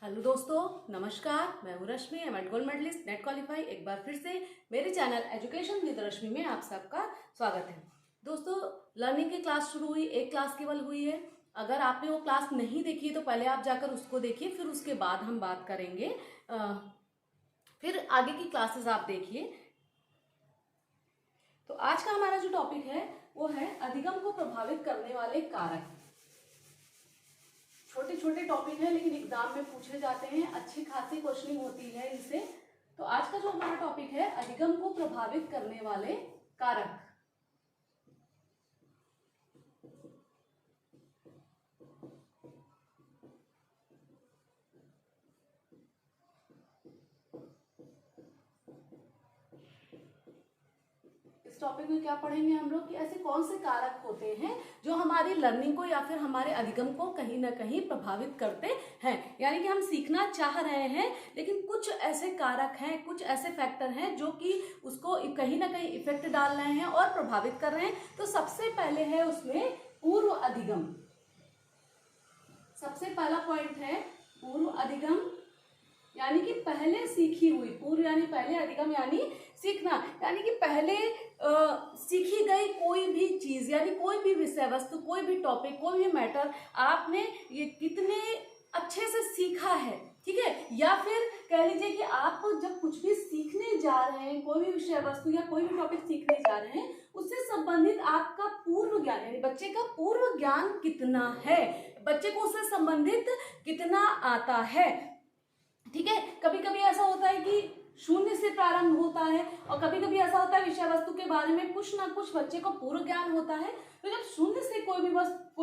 Hello दोस्तों, नमस्कार। मैं हूँ Rashmi, M Ed gold medalist, NET qualify. एक बार फिर से मेरे चैनल एजुकेशन विद रश्मि में आप सबका स्वागत है। दोस्तों, लर्निंग की क्लास शुरू हुई, एक क्लास केवल हुई है। अगर आपने वो क्लास नहीं देखी तो पहले आप जाकर उसको देखिए, फिर उसके बाद हम बात करेंगे। फिर आगे की क्लासेस आप देखिए। तो आज का हमारा जो टॉपिक है वो है अधिगम को प्रभावित करने वाले कारक। छोटे छोटे टॉपिक है लेकिन एग्जाम में पूछे जाते हैं, अच्छी खासी क्वेश्चनिंग होती है इनसे। तो आज का जो हमारा टॉपिक है अधिगम को प्रभावित करने वाले कारक। टॉपिक में क्या पढ़ेंगे हम लोग कि ऐसे कौन से कारक होते हैं जो हमारी लर्निंग को या फिर हमारे अधिगम को कहीं ना कहीं प्रभावित करते हैं। यानी कि हम सीखना चाह रहे हैं लेकिन कुछ ऐसे कारक हैं, कुछ ऐसे फैक्टर हैं जो कि उसको कहीं ना कहीं इफेक्ट डाल रहे हैं और प्रभावित कर रहे हैं। तो सबसे पहले है उसमें पूर्व अधिगम। सबसे पहला पॉइंट है पूर्व अधिगम, यानी कि पहले सीखी हुई। पूर्व यानी पहले, अधिगम यानी सीखना, यानी कि पहले सीखी गई कोई भी चीज, यानी कोई भी विषय वस्तु, कोई भी टॉपिक, कोई भी मैटर आपने ये कितने अच्छे से सीखा है, ठीक है। या फिर कह लीजिए कि आप जब कुछ भी सीखने जा रहे हैं, कोई भी विषय वस्तु या कोई भी टॉपिक सीखने जा रहे हैं, उससे संबंधित आपका पूर्व ज्ञान, यानी बच्चे का पूर्व ज्ञान कितना है, बच्चे को उससे संबंधित कितना आता है, ठीक है। कभी कभी ऐसा होता है कि शून्य से प्रारंभ होता है और कभी कभी ऐसा होता है विषय वस्तु के बारे में कुछ ना कुछ बच्चे को पूर्व ज्ञान होता है। तो जब शून्य से कोई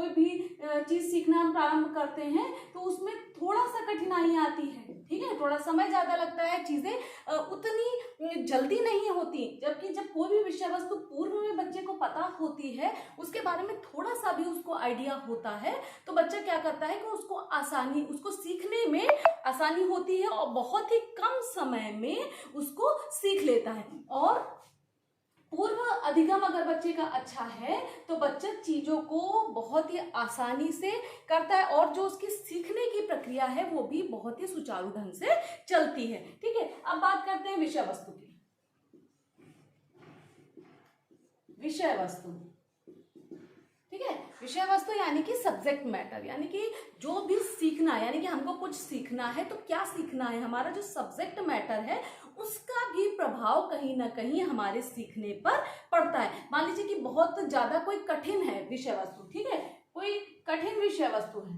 भी चीज सीखना हम प्रारंभ करते हैं तो उसमें थोड़ा सा कठिनाई आती है, ठीक है। थोड़ा समय ज्यादा लगता है, चीजें उतनी जल्दी नहीं होती। जबकि जब कोई भी विषय वस्तु पूर्व में बच्चे को पता होती है, उसके बारे में थोड़ा सा भी उसको आइडिया होता है, तो बच्चा क्या करता है कि उसको सीखने में आसानी होती है और बहुत ही कम समय में उसको सीख लेता है। और पूर्व अधिगम अगर बच्चे का अच्छा है तो बच्चा चीजों को बहुत ही आसानी से करता है और जो उसकी सीखने की प्रक्रिया है वो भी बहुत ही सुचारू ढंग से चलती है, ठीक है। अब बात करते हैं विषय वस्तु की। विषय वस्तु, ठीक है। विषय वस्तु यानी कि सब्जेक्ट मैटर, यानी कि जो भी सीखना है, यानी कि हमको कुछ सीखना है तो क्या सीखना है, हमारा जो सब्जेक्ट मैटर है उसका भी प्रभाव कहीं ना कहीं हमारे सीखने पर पड़ता है। मान लीजिए कि बहुत ज्यादा कोई कठिन है विषय वस्तु, ठीक है, कोई कठिन विषय वस्तु है,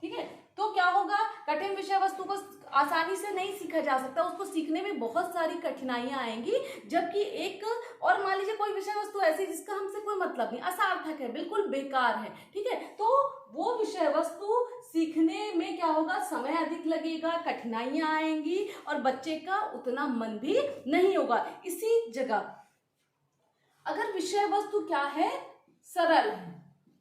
ठीक है, तो क्या होगा, कठिन विषय वस्तु को आसानी से नहीं सीखा जा सकता, उसको सीखने में बहुत सारी कठिनाइयां आएंगी। जबकि एक और मान लीजिए कोई विषय वस्तु ऐसी जिसका हमसे कोई मतलब नहीं, असार्थक है, बिल्कुल बेकार है, ठीक है, तो वो विषय वस्तु सीखने में क्या होगा, समय अधिक लगेगा, कठिनाइयां आएंगी और बच्चे का उतना मन भी नहीं होगा। इसी जगह अगर विषय वस्तु क्या है, सरल है,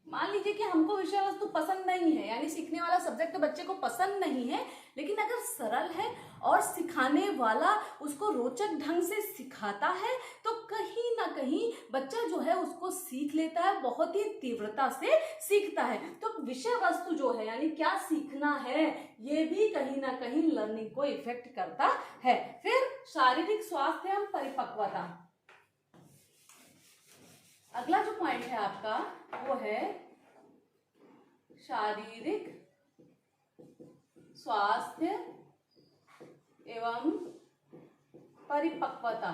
मान लीजिए कि हमको विषय वस्तु पसंद नहीं है, यानी सीखने वाला सब्जेक्ट बच्चे को पसंद नहीं है, लेकिन अगर सरल है और सिखाने वाला उसको रोचक ढंग से सिखाता है तो कहीं ना कहीं बच्चा जो है उसको सीख लेता है, बहुत ही तीव्रता से सीखता है। तो विषय वस्तु जो है, यानी क्या सीखना है, ये भी कहीं ना कहीं लर्निंग को इफेक्ट करता है। फिर शारीरिक स्वास्थ्य एवं परिपक्वता, अगला जो पॉइंट है आपका वो है शारीरिक स्वास्थ्य एवं परिपक्वता,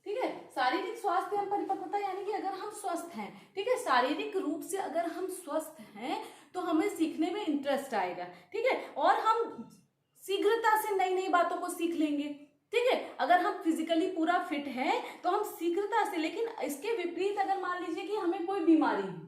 ठीक है। शारीरिक स्वास्थ्य एवं परिपक्वता यानी कि अगर हम स्वस्थ हैं, ठीक है, शारीरिक रूप से अगर हम स्वस्थ हैं तो हमें सीखने में इंटरेस्ट आएगा, ठीक है, और हम शीघ्रता से नई नई बातों को सीख लेंगे, ठीक है। अगर हम फिजिकली पूरा फिट हैं तो हम शीघ्रता से, लेकिन इसके विपरीत अगर मान लीजिए कि हमें कोई बीमारी है,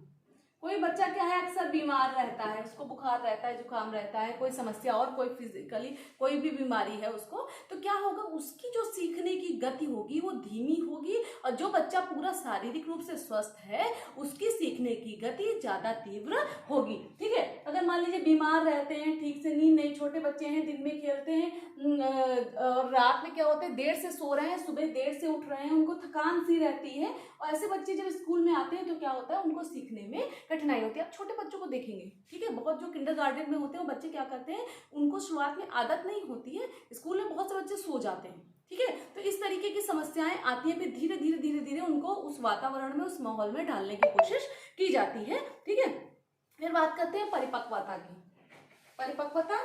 कोई बच्चा क्या है अक्सर बीमार रहता है, उसको बुखार रहता है, जुकाम रहता है, कोई समस्या और कोई फिजिकली कोई भी बीमारी है उसको, तो क्या होगा, उसकी जो सीखने की गति होगी वो धीमी होगी और जो बच्चा पूरा शारीरिक रूप से स्वस्थ है उसकी सीखने की गति ज्यादा तीव्र होगी, ठीक है। अगर मान लीजिए बीमार रहते हैं, ठीक से नींद नहीं, छोटे बच्चे हैं, दिन में खेलते हैं और रात में क्या होते हैं देर से सो रहे हैं, सुबह देर से उठ रहे हैं, उनको थकान सी रहती है, और ऐसे बच्चे जब स्कूल में आते हैं तो क्या होता है उनको सीखने में कठिनाई होती है। आप छोटे बच्चों को देखेंगे, ठीक है, बहुत जो किंडरगार्टन में होते हैं वो बच्चे क्या करते हैं, उनको शुरुआत में आदत नहीं होती है, स्कूल में बहुत से बच्चे सो जाते हैं, ठीक है। तो इस तरीके की समस्याएं आती है, फिर धीरे धीरे धीरे धीरे उनको उस वातावरण में, उस माहौल में डालने की कोशिश की जाती है, ठीक है। फिर बात करते हैं परिपक्वता की। परिपक्वता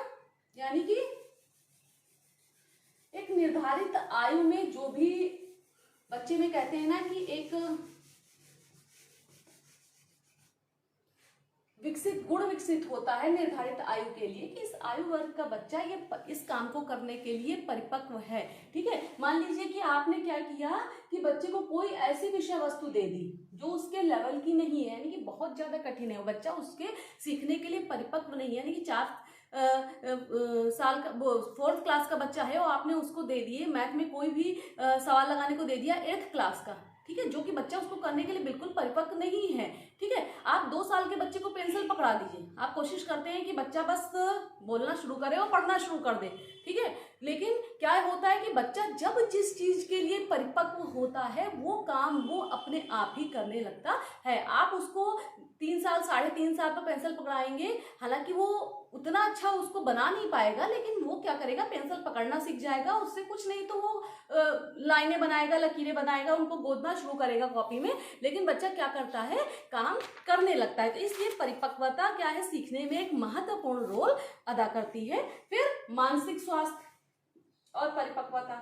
यानी कि एक निर्धारित आयु में जो भी बच्चे में कहते हैं ना कि एक गुण विकसित होता है निर्धारित आयु के लिए, कि इस आयु वर्ग का बच्चा ये इस काम को करने के लिए परिपक्व है, ठीक है। मान लीजिए कि आपने क्या किया कि बच्चे को कोई ऐसी विषय वस्तु दे दी जो उसके लेवल की नहीं है, यानी कि बहुत ज्यादा कठिन है, बच्चा उसके सीखने के लिए परिपक्व नहीं है, यानी कि 4 साल का 4th क्लास का बच्चा है और आपने उसको दे दिए मैथ में कोई भी सवाल लगाने को दे दिया 8th क्लास का, ठीक है, जो कि बच्चा उसको करने के लिए बिल्कुल परिपक्व नहीं है, ठीक है। आप 2 साल के बच्चे को पेंसिल पकड़ा दीजिए, आप कोशिश करते हैं कि बच्चा बस बोलना शुरू करे और पढ़ना शुरू कर दे, ठीक है, लेकिन क्या होता है कि बच्चा जब जिस चीज के लिए परिपक्व होता है वो काम वो अपने आप ही करने लगता है। आप उसको 3 साल 3.5 साल पर पेंसिल पकड़ाएंगे, हालांकि वो उतना अच्छा उसको बना नहीं पाएगा, लेकिन वो क्या करेगा, पेंसिल पकड़ना सीख जाएगा, उससे कुछ नहीं तो वो लाइनें बनाएगा, लकीरें बनाएगा, उनको गोदना शुरू करेगा कॉपी में, लेकिन बच्चा क्या करता है, काम करने लगता है। तो इसलिए परिपक्वता क्या है, सीखने में एक महत्वपूर्ण रोल अदा करती है। फिर मानसिक स्वास्थ्य और परिपक्वता,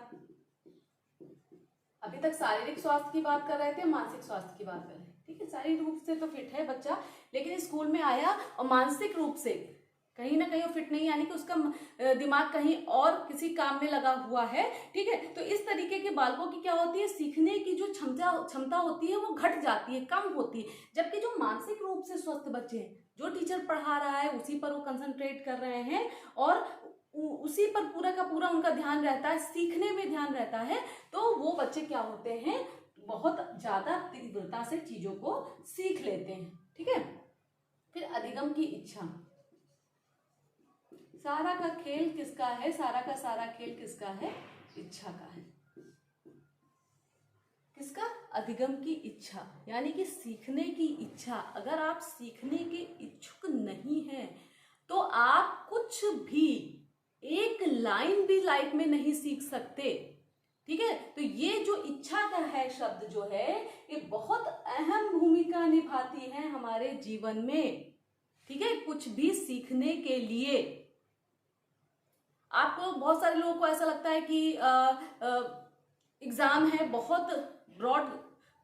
अभी तक शारीरिक स्वास्थ्य की बात कर रहे थे, मानसिक स्वास्थ्य की बात कर रहे हैं, ठीक है। शारीरिक रूप से तो फिट है बच्चा, लेकिन स्कूल में आया और मानसिक रूप से कहीं ना कहीं वो फिट नहीं, यानी कि उसका दिमाग कहीं और किसी काम में लगा हुआ है, ठीक है। तो इस तरीके के बालकों की क्या होती है, सीखने की जो क्षमता होती है वो घट जाती है, कम होती है। जबकि जो मानसिक रूप से स्वस्थ बच्चे हैं, जो टीचर पढ़ा रहा है उसी पर वो कंसंट्रेट कर रहे हैं और उसी पर पूरा का पूरा उनका ध्यान रहता है, सीखने में ध्यान रहता है, तो वो बच्चे क्या होते हैं, बहुत ज्यादा तीव्रता से चीजों को सीख लेते हैं, ठीक है। फिर अधिगम की इच्छा, सारा का खेल किसका है, सारा का सारा खेल किसका है, इच्छा का है। किसका, अधिगम की इच्छा, यानी कि सीखने की इच्छा। अगर आप सीखने के इच्छुक नहीं हैं तो आप कुछ भी एक लाइन भी लाइफ में नहीं सीख सकते, ठीक है। तो ये जो इच्छा का है शब्द जो है, ये बहुत अहम भूमिका निभाती है हमारे जीवन में, ठीक है, कुछ भी सीखने के लिए। आपको बहुत सारे लोगों को ऐसा लगता है कि एग्जाम है, बहुत ब्रॉड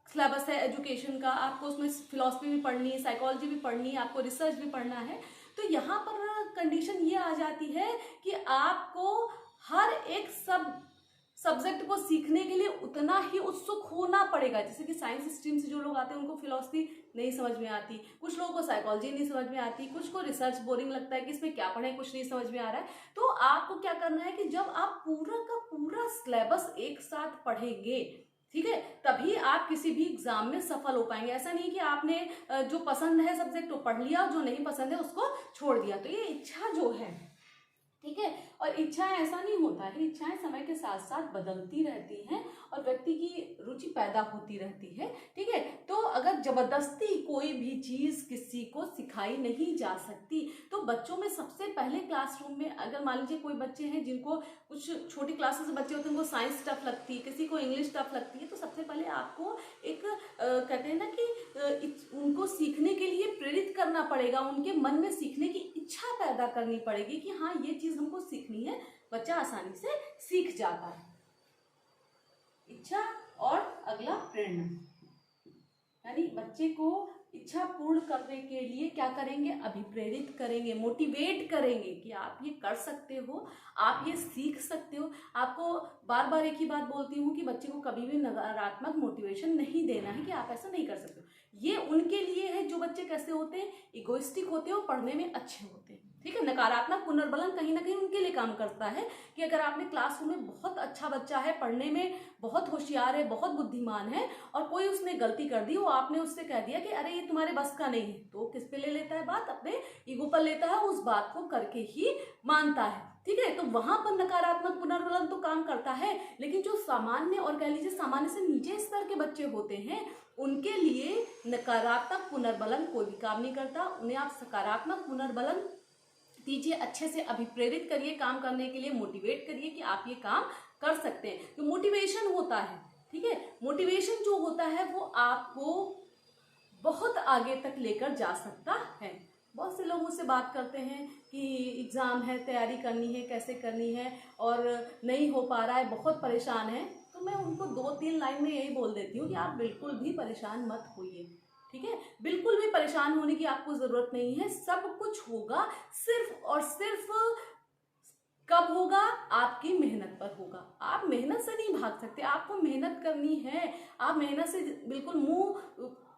सिलेबस है एजुकेशन का, आपको उसमें फिलॉसफी भी पढ़नी है, साइकोलॉजी भी पढ़नी है, आपको रिसर्च भी पढ़ना है। तो यहाँ पर कंडीशन ये आ जाती है कि आपको हर एक सब्जेक्ट को सीखने के लिए उतना ही उत्सुक होना पड़ेगा। जैसे कि साइंस स्ट्रीम से जो लोग आते हैं उनको फिलॉसफी नहीं समझ में आती, कुछ लोगों को साइकोलॉजी नहीं समझ में आती, कुछ को रिसर्च बोरिंग लगता है कि इसमें क्या पढ़ें, कुछ नहीं समझ में आ रहा है। तो आपको क्या करना है कि जब आप पूरा का पूरा सिलेबस एक साथ पढ़ेंगे, ठीक है, तभी आप किसी भी एग्जाम में सफल हो पाएंगे। ऐसा नहीं कि आपने जो पसंद है सब्जेक्ट वो पढ़ लिया और जो नहीं पसंद है उसको छोड़ दिया। तो ये इच्छा जो है, ठीक है, और इच्छाएं ऐसा नहीं होता है, इच्छाएं समय के साथ साथ बदलती रहती हैं और व्यक्ति की रुचि पैदा होती रहती है, ठीक है। तो अगर जबरदस्ती कोई भी चीज किसी को सिखाई नहीं जा सकती, तो बच्चों में सबसे पहले क्लासरूम में अगर मान लीजिए कोई बच्चे हैं जिनको कुछ छोटी क्लासेस से बच्चे होते हैं, उनको साइंस टफ लगती है, किसी को इंग्लिश टफ लगती है, तो सबसे पहले आपको एक कहते हैं ना कि उनको सीखने के लिए प्रेरित करना पड़ेगा, उनके मन में सीखने की इच्छा पैदा करनी पड़ेगी कि हाँ ये चीज हमको सीखनी है। बच्चा आसानी से सीख जाता है। इच्छा और अगला प्रेरणा, यानी बच्चे को इच्छा पूर्ण करने के लिए क्या करेंगे, अभिप्रेरित करेंगे, मोटिवेट करेंगे कि आप ये कर सकते हो, आप ये सीख सकते हो। आपको बार बार एक ही बात बोलती हूँ कि बच्चे को कभी भी नकारात्मक मोटिवेशन नहीं देना है कि आप ऐसा नहीं कर सकते हो। ये उनके लिए है जो बच्चे कैसे होते हैं, इगोइस्टिक होते हैं और पढ़ने में अच्छे होते हैं, ठीक है। नकारात्मक पुनर्बलन कहीं ना कहीं उनके लिए काम करता है कि अगर आपने क्लासरूम में बहुत अच्छा बच्चा है, पढ़ने में बहुत होशियार है, बहुत बुद्धिमान है, और कोई उसने गलती कर दी, वो आपने उससे कह दिया कि अरे ये तुम्हारे बस का नहीं है, तो किस पे ले लेता है बात, अपने ईगो पर लेता है, उस बात को करके ही मानता है, ठीक है। तो वहां पर नकारात्मक पुनर्बलन तो काम करता है, लेकिन जो सामान्य और कह लीजिए सामान्य से नीचे स्तर के बच्चे होते हैं उनके लिए नकारात्मक पुनर्बलन कोई भी काम नहीं करता। उन्हें आप सकारात्मक पुनर्बलन दीजिए, अच्छे से अभिप्रेरित करिए काम करने के लिए, मोटिवेट करिए कि आप ये काम कर सकते हैं। तो मोटिवेशन होता है, ठीक है, मोटिवेशन जो होता है वो आपको बहुत आगे तक लेकर जा सकता है। बहुत से लोग मुझसे बात करते हैं कि एग्ज़ाम है, तैयारी करनी है, कैसे करनी है और नहीं हो पा रहा है, बहुत परेशान है। तो मैं उनको 2-3 लाइन में यही बोल देती हूँ कि आप बिल्कुल भी परेशान मत होइए, ठीक है, बिल्कुल भी परेशान होने की आपको ज़रूरत नहीं है। सब कुछ होगा, सिर्फ और सिर्फ कब होगा? आपकी मेहनत पर होगा। आप मेहनत से नहीं भाग सकते, आपको मेहनत करनी है। आप मेहनत से बिल्कुल मुंह,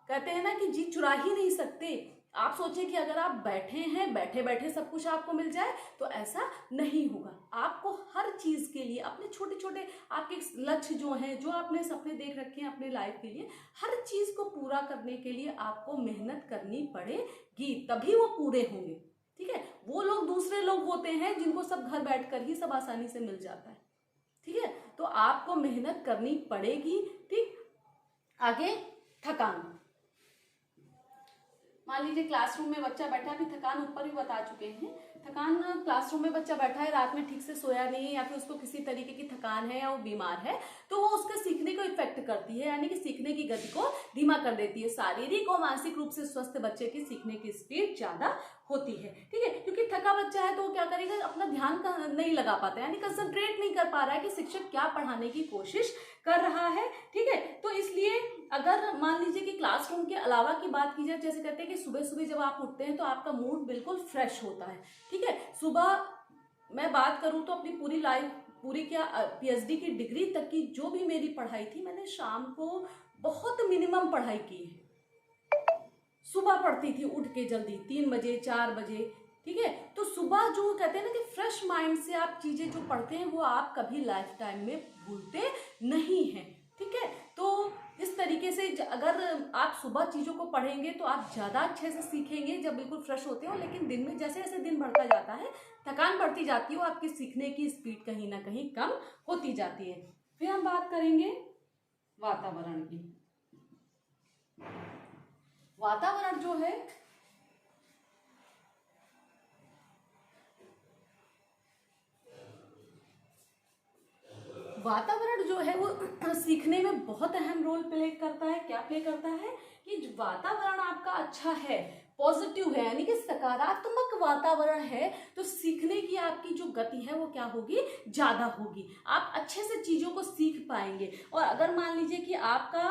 कहते हैं ना कि जी चुरा ही नहीं सकते। आप सोचें कि अगर आप बैठे हैं, बैठे बैठे सब कुछ आपको मिल जाए, तो ऐसा नहीं होगा। आपको हर चीज़ के लिए अपने छोटे छोटे आपके लक्ष्य जो हैं, जो आपने सपने देख रखे हैं अपने लाइफ के लिए, हर चीज़ को पूरा करने के लिए आपको मेहनत करनी पड़ेगी, तभी वो पूरे होंगे, ठीक है। वो लोग दूसरे लोग होते हैं जिनको सब घर बैठकर ही सब आसानी से मिल जाता है, ठीक है। तो आपको मेहनत करनी पड़ेगी, ठीक। आगे थकान, मान लीजिए क्लासरूम में बच्चा बैठा है, अभी थकान ऊपर भी बता चुके हैं। थकान, क्लासरूम में बच्चा बैठा है, रात में ठीक से सोया नहीं है या फिर उसको किसी तरीके की थकान है या वो बीमार है, तो वो उसके सीखने को इफेक्ट करती है, यानी कि सीखने की गति को धीमा कर देती है। शारीरिक और मानसिक रूप से स्वस्थ बच्चे की सीखने की स्पीड ज्यादा होती है, ठीक है, क्योंकि थका बच्चा है तो वो क्या करेगा, अपना ध्यान नहीं लगा पाता है, यानी कंसंट्रेट नहीं कर पा रहा है कि शिक्षक क्या पढ़ाने की कोशिश कर रहा है, ठीक है। तो इसलिए अगर मान लीजिए कि क्लासरूम के अलावा की बात की जाए, जैसे कहते हैं कि सुबह सुबह जब आप उठते हैं तो आपका मूड बिल्कुल फ्रेश होता है, ठीक है। सुबह मैं बात करूं तो अपनी पूरी लाइफ, पूरी क्या पीएचडी की डिग्री तक की जो भी मेरी पढ़ाई थी, मैंने शाम को बहुत मिनिमम पढ़ाई की है। सुबह पढ़ती थी उठ के जल्दी 3 बजे 4 बजे, ठीक है। तो सुबह जो कहते हैं ना कि फ्रेश माइंड से आप चीजें जो पढ़ते हैं वो आप कभी लाइफ टाइम में भूलते नहीं हैं, ठीक है। तो इस तरीके से अगर आप सुबह चीजों को पढ़ेंगे तो आप ज्यादा अच्छे से सीखेंगे जब बिल्कुल फ्रेश होते हो। लेकिन दिन में जैसे जैसे दिन बढ़ता जाता है, थकान बढ़ती जाती है, आपकी सीखने की स्पीड कहीं ना कहीं कम होती जाती है। फिर हम बात करेंगे वातावरण की। वातावरण जो है, वातावरण जो है वो सीखने में बहुत अहम रोल प्ले करता है। क्या प्ले करता है कि वातावरण आपका अच्छा है, पॉजिटिव है, यानी कि सकारात्मक वातावरण है, तो सीखने की आपकी जो गति है वो क्या होगी, ज्यादा होगी। आप अच्छे से चीजों को सीख पाएंगे। और अगर मान लीजिए कि आपका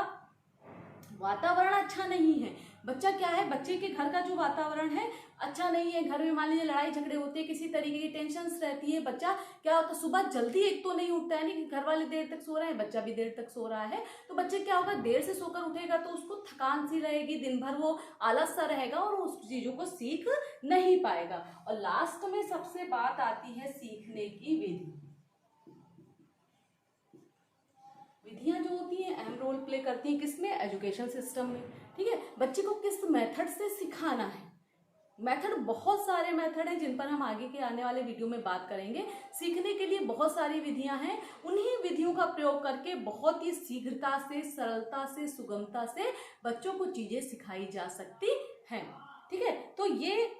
वातावरण अच्छा नहीं है, बच्चा क्या है, बच्चे के घर का जो वातावरण है अच्छा नहीं है, घर में मान लीजिए लड़ाई झगड़े होते हैं, किसी तरीके की टेंशन्स रहती है, बच्चा क्या होता है सुबह जल्दी एक तो नहीं उठता है, नहीं कि घर वाले देर तक सो रहे हैं, बच्चा भी देर तक सो रहा है, तो बच्चे क्या होगा, देर से सोकर उठेगा तो उसको थकान सी रहेगी, दिन भर वो आलस सा रहेगा और उस चीजों को सीख नहीं पाएगा। और लास्ट में सबसे बात आती है सीखने की विधि। विधियां जो होती हैं अहम रोल प्ले करती हैं किसमें, एजुकेशन सिस्टम में, ठीक है। बच्चे को किस मेथड से सिखाना है, मेथड बहुत सारे मेथड हैं जिन पर हम आगे के आने वाले वीडियो में बात करेंगे। सीखने के लिए बहुत सारी विधियां हैं, उन्हीं विधियों का प्रयोग करके बहुत ही शीघ्रता से, सरलता से, सुगमता से बच्चों को चीजें सिखाई जा सकती हैं, ठीक है। तो ये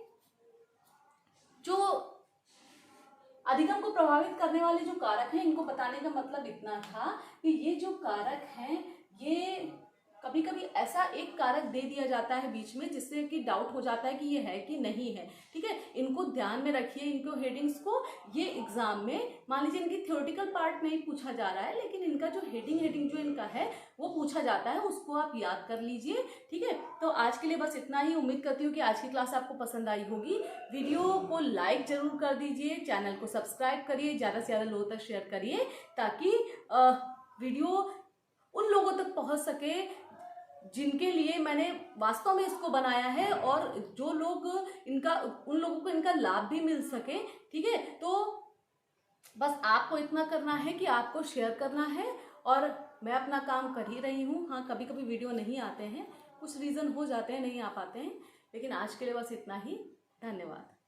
जो अधिगम को प्रभावित करने वाले जो कारक हैं, इनको बताने का मतलब इतना था कि ये जो कारक हैं, ये कभी कभी ऐसा एक कारक दे दिया जाता है बीच में जिससे कि डाउट हो जाता है कि ये है कि नहीं है, ठीक है। इनको ध्यान में रखिए, इनको हेडिंग्स को, ये एग्जाम में मान लीजिए इनकी थ्योरेटिकल पार्ट नहीं पूछा जा रहा है, लेकिन इनका जो हेडिंग जो इनका है वो पूछा जाता है, उसको आप याद कर लीजिए, ठीक है। तो आज के लिए बस इतना ही। उम्मीद करती हूँ कि आज की क्लास आपको पसंद आई होगी। वीडियो को लाइक जरूर कर दीजिए, चैनल को सब्सक्राइब करिए, ज़्यादा से ज़्यादा लोगों तक शेयर करिए ताकि वीडियो उन लोगों तक पहुँच सके जिनके लिए मैंने वास्तव में इसको बनाया है, और जो लोग इनका, उन लोगों को इनका लाभ भी मिल सके, ठीक है। तो बस आपको इतना करना है कि आपको शेयर करना है, और मैं अपना काम कर ही रही हूँ। हाँ, कभी कभी वीडियो नहीं आते हैं, कुछ रीज़न हो जाते हैं, नहीं आ पाते हैं, लेकिन आज के लिए बस इतना ही। धन्यवाद।